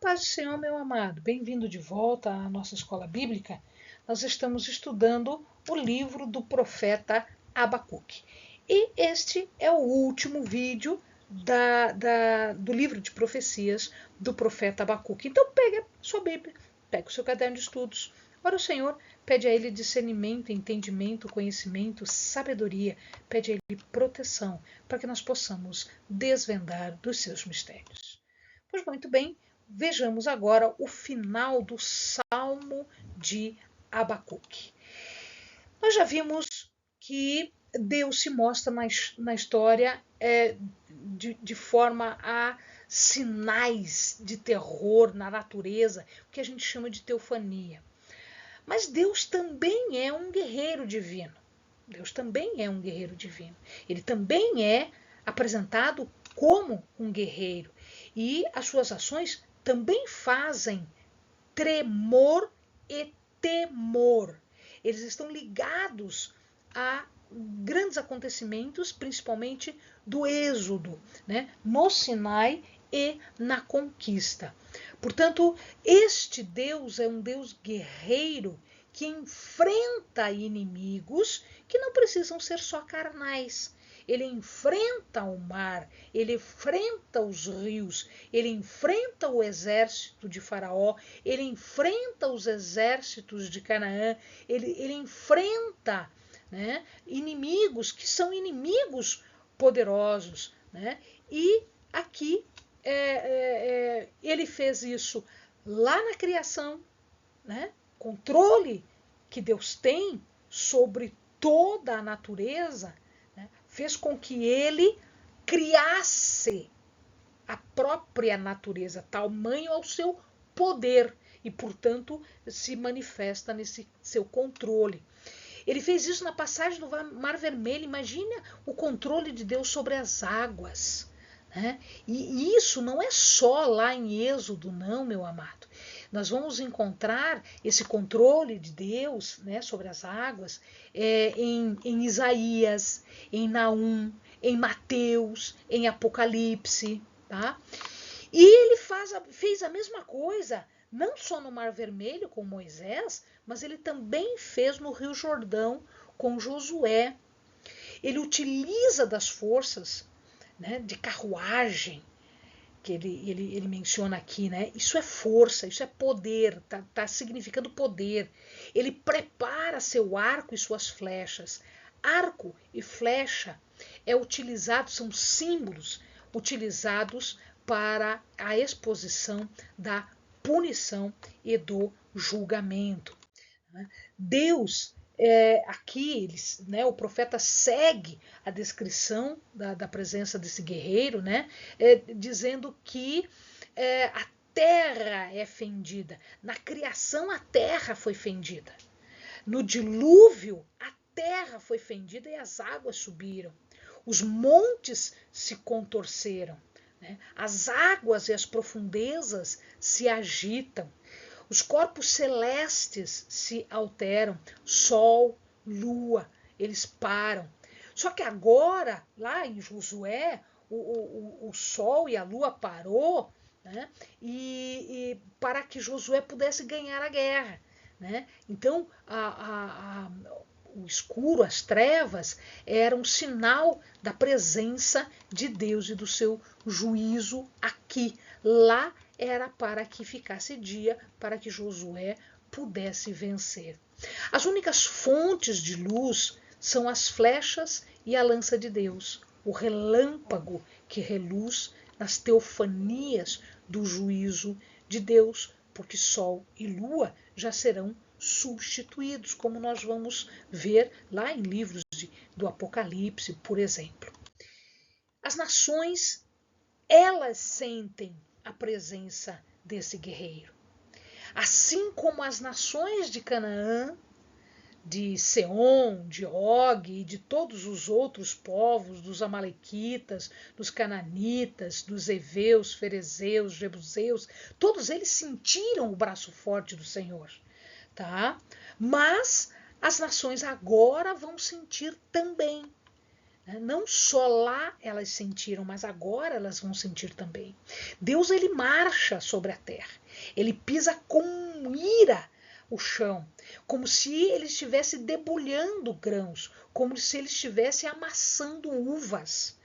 paz do Senhor, meu amado, bem-vindo de volta à nossa escola bíblica. Nós estamos estudando o livro do profeta Abacuque. E este é o último vídeo do livro de profecias do profeta Abacuque. Então pega sua Bíblia, pega o seu caderno de estudos, ora o Senhor, pede a Ele discernimento, entendimento, conhecimento, sabedoria, pede a Ele proteção, para que nós possamos desvendar dos seus mistérios. Pois muito bem, vejamos agora o final do Salmo de Abacuque. Nós já vimos que Deus se mostra na história de forma a sinais de terror na natureza, o que a gente chama de teofania. Mas Deus também é um guerreiro divino. Deus também é um guerreiro divino. Ele também é apresentado como um guerreiro. E as suas ações também fazem tremor e temor. Eles estão ligados a grandes acontecimentos, principalmente do Êxodo, né, no Sinai e na conquista. Portanto, este Deus é um Deus guerreiro que enfrenta inimigos que não precisam ser só carnais. Ele enfrenta o mar, ele enfrenta os rios, ele enfrenta o exército de Faraó, ele enfrenta os exércitos de Canaã, ele enfrenta, né, inimigos que são inimigos poderosos. Né? E aqui ele fez isso lá na criação, né? Controle que Deus tem sobre toda a natureza, né? Fez com que ele criasse a própria natureza, tamanho ao seu poder, e, portanto, se manifesta nesse seu controle. Ele fez isso na passagem do Mar Vermelho. Imagina o controle de Deus sobre as águas. Né? E isso não é só lá em Êxodo, não, meu amado. Nós vamos encontrar esse controle de Deus, né, sobre as águas em Isaías, em Naum, em Mateus, em Apocalipse. Tá? E ele fez a mesma coisa, não só no Mar Vermelho com Moisés, mas ele também fez no Rio Jordão com Josué. Ele utiliza das forças, né, de carruagem, que ele menciona aqui, né? Isso é força, isso é poder, tá significando poder. Ele prepara seu arco e suas flechas. Arco e flecha são símbolos utilizados para a exposição da punição e do julgamento. Deus, aqui, né, o profeta segue a descrição da presença desse guerreiro, né, dizendo que a terra é fendida. Na criação, a terra foi fendida. No dilúvio, a terra foi fendida e as águas subiram. Os montes se contorceram. Né? As águas e as profundezas se agitam. Os corpos celestes se alteram, sol, lua, eles param. Só que agora, lá em Josué, o sol e a lua parou, né? E para que Josué pudesse ganhar a guerra. Né? Então, o escuro, as trevas, eram um sinal da presença de Deus e do seu juízo aqui. Lá era para que ficasse dia, para que Josué pudesse vencer. As únicas fontes de luz são as flechas e a lança de Deus, o relâmpago que reluz nas teofanias do juízo de Deus, porque sol e lua já serão substituídos, como nós vamos ver lá em livros do Apocalipse, por exemplo. As nações, elas sentem a presença desse guerreiro. Assim como as nações de Canaã, de Seom, de Og e de todos os outros povos, dos amalequitas, dos cananitas, dos heveus, ferezeus, jebuseus, todos eles sentiram o braço forte do Senhor. Tá? Mas as nações agora vão sentir também. Não só lá elas sentiram, mas agora elas vão sentir também. Deus, ele marcha sobre a terra. Ele pisa com ira o chão, como se ele estivesse debulhando grãos, como se ele estivesse amassando uvas.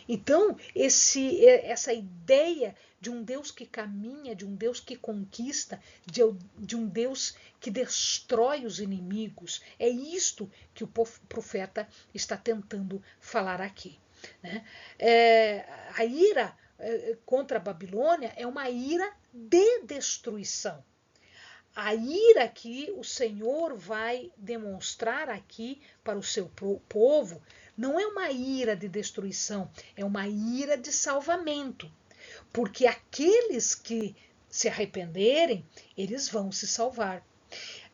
Então, essa ideia de um Deus que caminha, de um Deus que conquista, de um Deus que destrói os inimigos, é isto que o profeta está tentando falar aqui. A ira contra a Babilônia é uma ira de destruição. A ira que o Senhor vai demonstrar aqui para o seu povo não é uma ira de destruição, é uma ira de salvamento. Porque aqueles que se arrependerem, eles vão se salvar.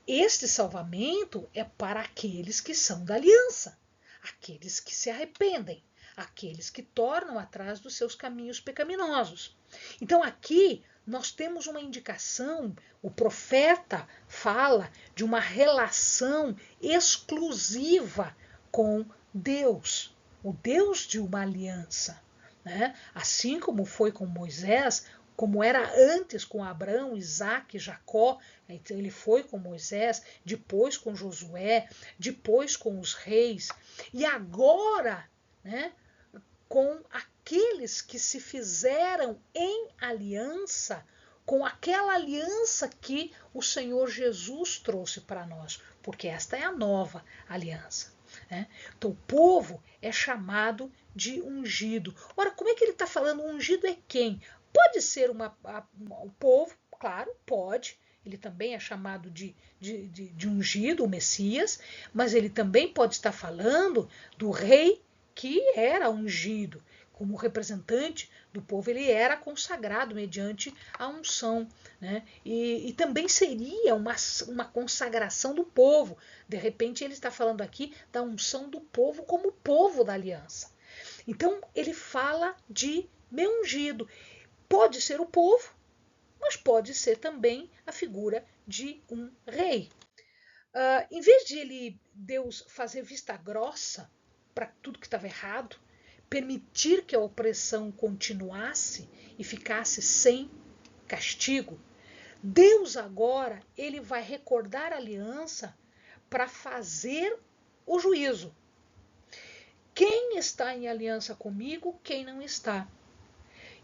Este salvamento é para aqueles que são da aliança, aqueles que se arrependem, aqueles que tornam atrás dos seus caminhos pecaminosos. Então aqui nós temos uma indicação, o profeta fala de uma relação exclusiva com Deus, o Deus de uma aliança. Assim como foi com Moisés, como era antes com Abraão, Isaac, Jacó, então ele foi com Moisés, depois com Josué, depois com os reis, e agora, com aqueles que se fizeram em aliança, com aquela aliança que o Senhor Jesus trouxe para nós, porque esta é a nova aliança. Então o povo é chamado de ungido. Ora, como é que ele está falando? Ungido é quem? Pode ser o povo, claro, pode. Ele também é chamado de ungido, o Messias, mas ele também pode estar falando do rei que era ungido. Como representante do povo, ele era consagrado mediante a unção. E também seria uma consagração do povo. De repente, ele está falando aqui da unção do povo como povo da aliança. Então, ele fala de meu ungido. Pode ser o povo, mas pode ser também a figura de um rei. Em vez de Deus fazer vista grossa para tudo que estava errado, permitir que a opressão continuasse e ficasse sem castigo, Deus agora ele vai recordar a aliança para fazer o juízo. Quem está em aliança comigo, quem não está.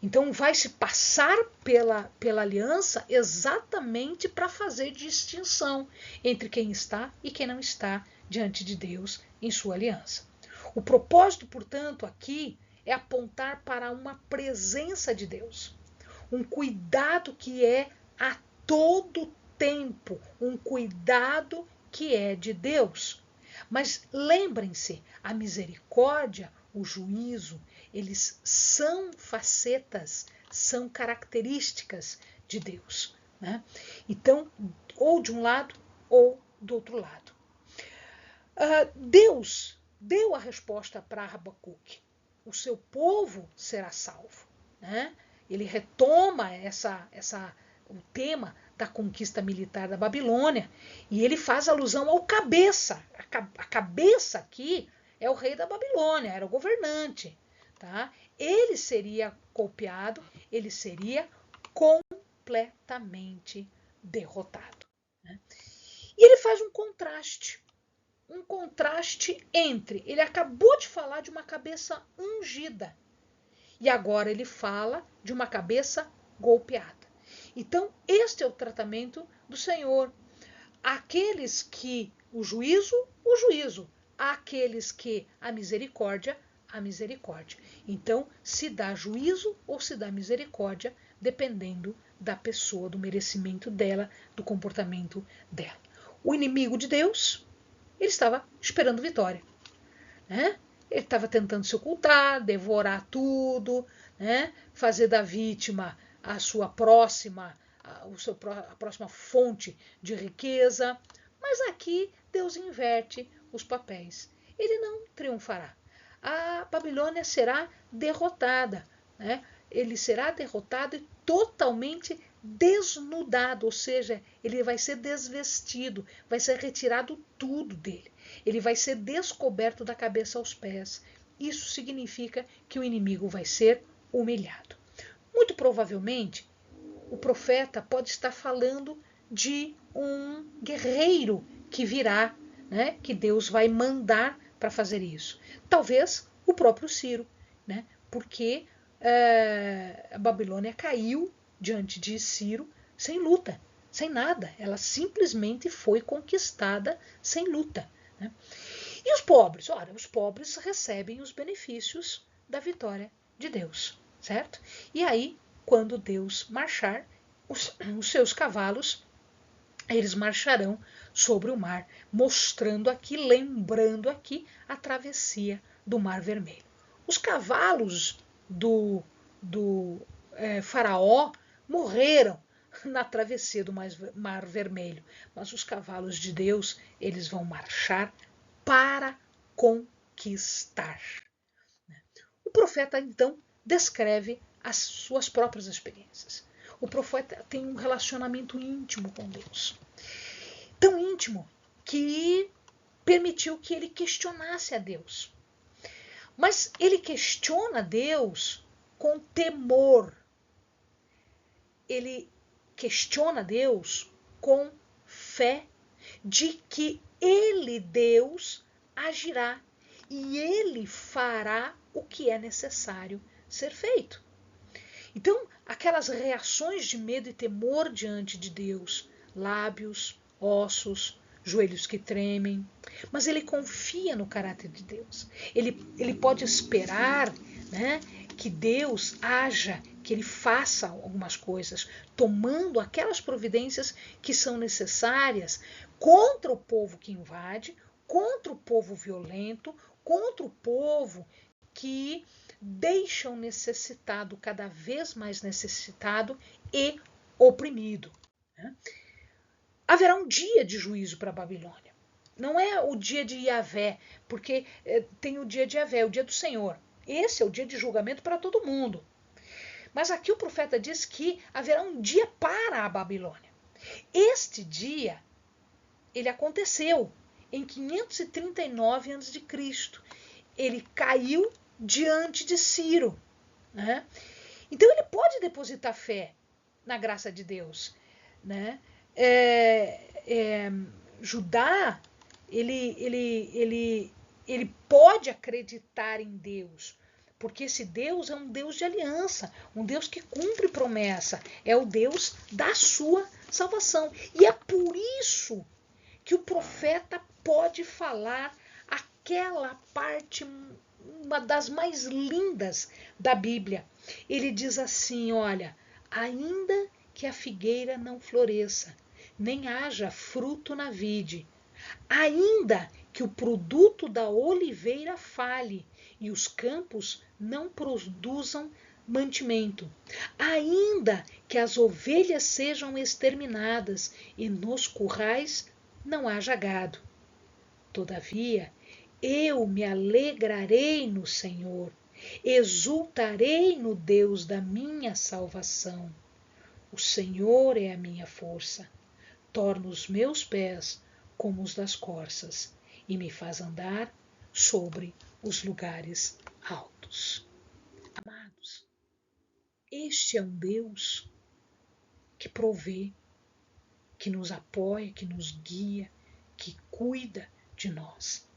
Então vai se passar pela aliança exatamente para fazer distinção entre quem está e quem não está diante de Deus em sua aliança. O propósito, portanto, aqui é apontar para uma presença de Deus, um cuidado que é a todo tempo, um cuidado que é de Deus. Mas lembrem-se, a misericórdia, o juízo, eles são facetas, são características de Deus. Então, ou de um lado ou do outro lado. Deus deu a resposta para Abacuque. O seu povo será salvo. Ele retoma o tema da conquista militar da Babilônia e ele faz alusão ao cabeça. A cabeça aqui é o rei da Babilônia, era o governante. Ele seria golpeado, ele seria completamente derrotado. E ele faz um contraste entre, ele acabou de falar de uma cabeça ungida e agora ele fala de uma cabeça golpeada. Então, este é o tratamento do Senhor. Aqueles que o juízo, aqueles que a misericórdia. Então, se dá juízo ou se dá misericórdia, dependendo da pessoa, do merecimento dela, do comportamento dela. O inimigo de Deus, ele estava esperando vitória. Ele estava tentando se ocultar, devorar tudo, fazer da vítima a próxima fonte de riqueza. Mas aqui Deus inverte os papéis. Ele não triunfará. A Babilônia será derrotada. Ele será derrotado e totalmente desnudado, ou seja, ele vai ser desvestido, vai ser retirado tudo dele. Ele vai ser descoberto da cabeça aos pés. isso significa que o inimigo vai ser humilhado. Muito provavelmente, o profeta pode estar falando de um guerreiro que virá, né, que Deus vai mandar para fazer isso. Talvez o próprio Ciro, né, porque a Babilônia caiu diante de Ciro sem luta, sem nada. Ela simplesmente foi conquistada sem luta, né? E os pobres? Ora, os pobres recebem os benefícios da vitória de Deus, certo? E aí, quando Deus marchar, os seus cavalos, eles marcharão sobre o mar, mostrando aqui, lembrando aqui a travessia do Mar Vermelho. Os cavalos do faraó morreram na travessia do Mar Vermelho, mas os cavalos de Deus, eles vão marchar para conquistar. O profeta, então, descreve as suas próprias experiências. O profeta tem um relacionamento íntimo com Deus. Tão íntimo que permitiu que ele questionasse a Deus. Mas ele questiona Deus com temor. Ele questiona Deus com fé de que ele, Deus, agirá e ele fará o que é necessário ser feito. Então, aquelas reações de medo e temor diante de Deus, lábios, ossos, joelhos que tremem, mas ele confia no caráter de Deus. Ele pode esperar, né, que Deus haja, que ele faça algumas coisas, tomando aquelas providências que são necessárias contra o povo que invade, contra o povo violento, contra o povo que deixa o necessitado cada vez mais necessitado e oprimido. Haverá um dia de juízo para a Babilônia. Não é o dia de Yahvé, porque tem o dia de Yahvé, o dia do Senhor. Esse é o dia de julgamento para todo mundo. Mas aqui o profeta diz que haverá um dia para a Babilônia. Este dia, ele aconteceu em 539 a.C. Ele caiu diante de Ciro, né? Então ele pode depositar fé na graça de Deus, né? Judá, ele pode acreditar em Deus, porque esse Deus é um Deus de aliança, um Deus que cumpre promessa, é o Deus da sua salvação. E é por isso que o profeta pode falar aquela parte, uma das mais lindas da Bíblia. Ele diz assim, olha, ainda que a figueira não floresça, nem haja fruto na vide, ainda que o produto da oliveira falhe e os campos não produzam mantimento, ainda que as ovelhas sejam exterminadas e nos currais não haja gado. Todavia, eu me alegrarei no Senhor, exultarei no Deus da minha salvação. O Senhor é a minha força, torna os meus pés como os das corças e me faz andar sobre os lugares altos. Amados, este é um Deus que provê, que nos apoia, que nos guia, que cuida de nós.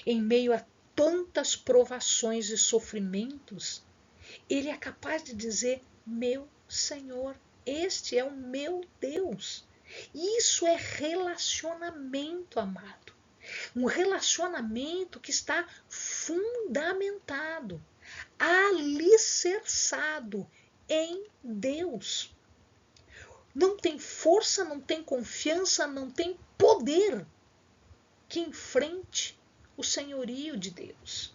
Em meio a tantas provações e sofrimentos, ele é capaz de dizer, meu Senhor, este é o meu Deus. Isso é relacionamento, amado. Um relacionamento que está fundamentado, alicerçado em Deus. Não tem força, não tem confiança, não tem poder que enfrente o senhorio de Deus.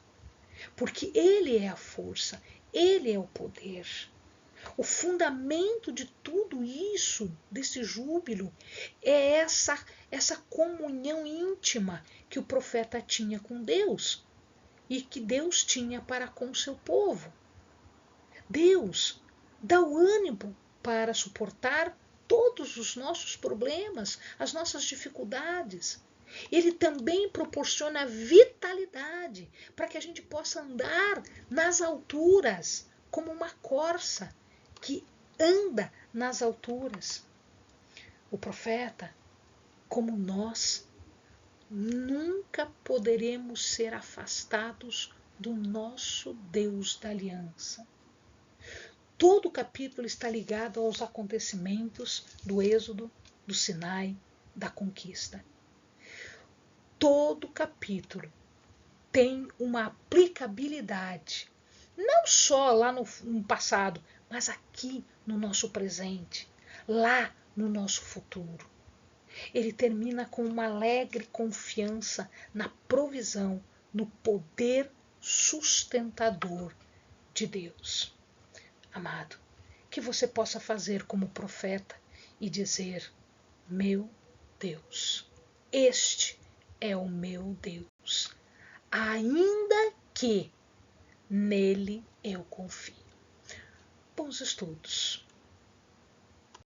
Porque Ele é a força, Ele é o poder. O fundamento de tudo isso, desse júbilo, é essa comunhão íntima que o profeta tinha com Deus e que Deus tinha para com o seu povo. Deus dá o ânimo para suportar todos os nossos problemas, as nossas dificuldades. Ele também proporciona vitalidade para que a gente possa andar nas alturas, como uma corça que anda nas alturas. O profeta, como nós, nunca poderemos ser afastados do nosso Deus da aliança. Todo o capítulo está ligado aos acontecimentos do Êxodo, do Sinai, da conquista. Todo capítulo tem uma aplicabilidade, não só lá no passado, mas aqui no nosso presente, lá no nosso futuro. Ele termina com uma alegre confiança na provisão, no poder sustentador de Deus. Amado, que você possa fazer como profeta e dizer: meu Deus, este é o meu Deus, ainda que nele eu confie. Bons estudos.